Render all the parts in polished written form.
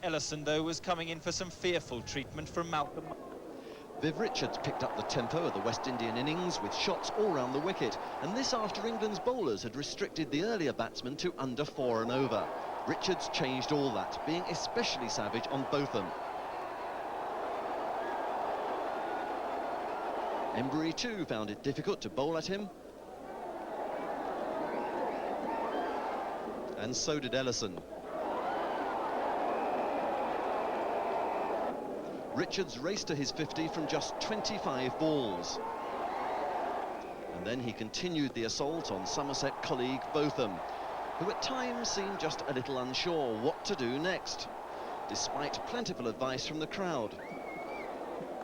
Ellison, though, was coming in for some fearful treatment from Malcolm. Viv Richards picked up the tempo of the West Indian innings with shots all round the wicket, and this after England's bowlers had restricted the earlier batsmen to under 4 and over. Richards changed all that, being especially savage on Botham. Embury too found it difficult to bowl at him. And so did Ellison. Richards raced to his 50 from just 25 balls. And then he continued the assault on Somerset colleague Botham, who at times seemed just a little unsure what to do next, despite plentiful advice from the crowd.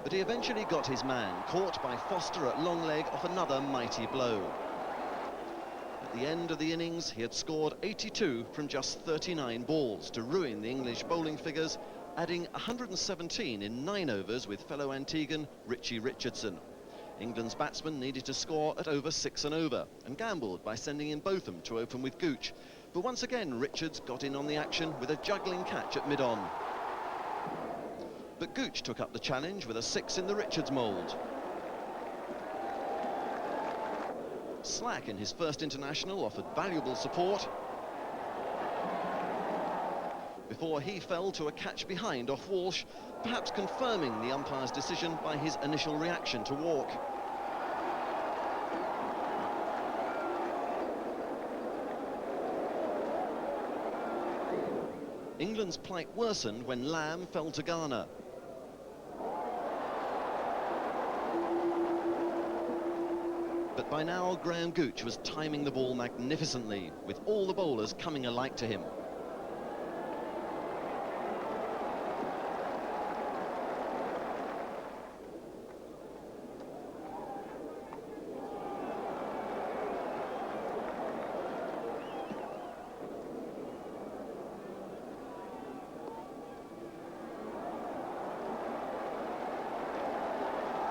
But he eventually got his man, caught by Foster at long leg off another mighty blow. At the end of the innings, he had scored 82 from just 39 balls to ruin the English bowling figures, adding 117 in 9 overs with fellow Antiguan Richie Richardson. England's batsmen needed to score at over 6 and over, and gambled by sending in Botham to open with Gooch. But once again, Richards got in on the action with a juggling catch at mid-on. But Gooch took up the challenge with a 6 in the Richards mould. Slack in his first international offered valuable support before he fell to a catch behind off Walsh, perhaps confirming the umpire's decision by his initial reaction to walk. England's plight worsened when Lamb fell to Garner. But by now, Graham Gooch was timing the ball magnificently, with all the bowlers coming alike to him.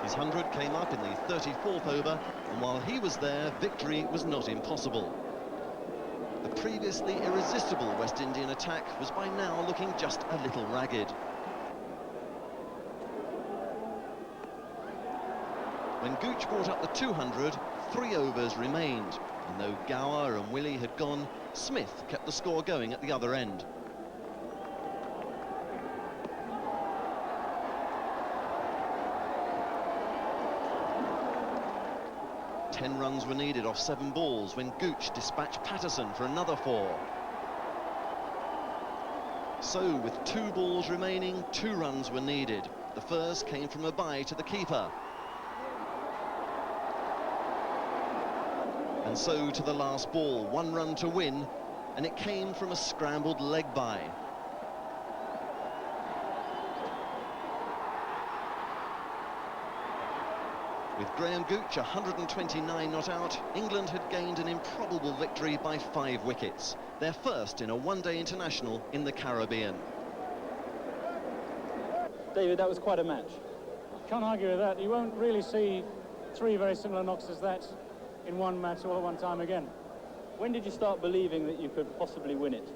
His 100 came up in the 34th over, and while he was there, victory was not impossible. The previously irresistible West Indian attack was by now looking just a little ragged. When Gooch brought up the 200, 3 overs remained, and though Gower and Willey had gone, Smith kept the score going at the other end. Ten runs were needed off 7 balls when Gooch dispatched Patterson for another 4. So, with 2 balls remaining, 2 runs were needed. The first came from a bye to the keeper. And so to the last ball, 1 run to win, and it came from a scrambled leg bye. With Graham Gooch 129 not out, England had gained an improbable victory by 5 wickets, their first in a one-day international in the Caribbean. David, that was quite a match. Can't argue with that. You won't really see 3 very similar knocks as that in one match all at one time again. When did you start believing that you could possibly win it?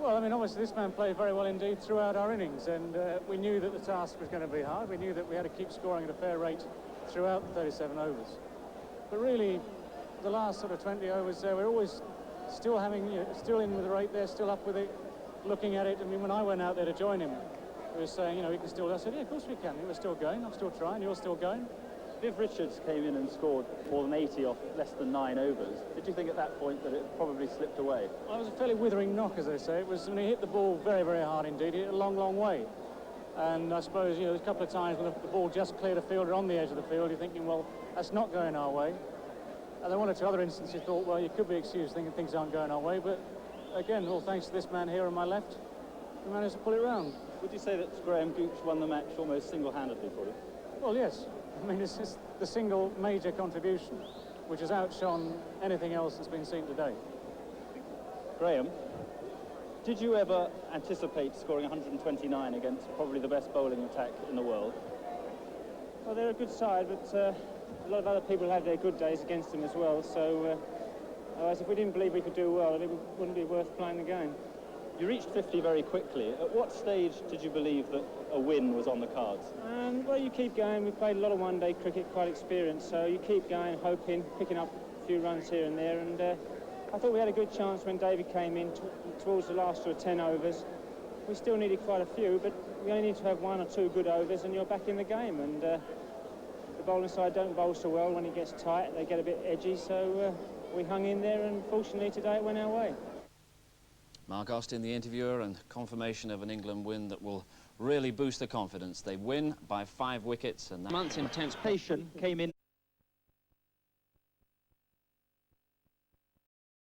Well, I mean, obviously this man played very well indeed throughout our innings, and we knew that the task was going to be hard. We knew that we had to keep scoring at a fair rate throughout the 37 overs. But really, the last sort of 20 overs there, we're always still having, still in with the rate there, still up with it, looking at it. I mean, when I went out there to join him, he was saying, we can still. I said, yeah, of course we can. He was still going. I'm still trying. You're still going. Viv Richards came in and scored more than 80 off less than 9 overs. Did you think at that point that it probably slipped away? Well, it was a fairly withering knock, as they say. It was when he hit the ball very, very hard indeed. He hit it a long, long way. And I suppose, there's a couple of times when the ball just cleared a fielder on the edge of the field, you're thinking, well, that's not going our way. And then 1 or 2 other instances you thought, well, you could be excused thinking things aren't going our way. But again, all thanks to this man here on my left, we managed to pull it round. Would you say that Graham Gooch won the match almost single-handedly for you? Well, yes. I mean, it's just the single major contribution, which has outshone anything else that's been seen today. Graham, did you ever anticipate scoring 129 against probably the best bowling attack in the world? Well, they're a good side, but a lot of other people had their good days against them as well, so otherwise if we didn't believe we could do well, it wouldn't be worth playing the game. You reached 50 very quickly. At what stage did you believe that a win was on the cards? Well, you keep going. We've played a lot of one-day cricket, quite experienced, so you keep going, hoping, picking up a few runs here and there, and I thought we had a good chance when David came in towards the last sort of 10 overs. We still needed quite a few, but we only need to have 1 or 2 good overs and you're back in the game. And the bowling side don't bowl so well when it gets tight. They get a bit edgy, so we hung in there, and fortunately today it went our way. Mark Austin, the interviewer, and confirmation of an England win that will really boost the confidence. They win by 5 wickets, and that... Months intense patient came in.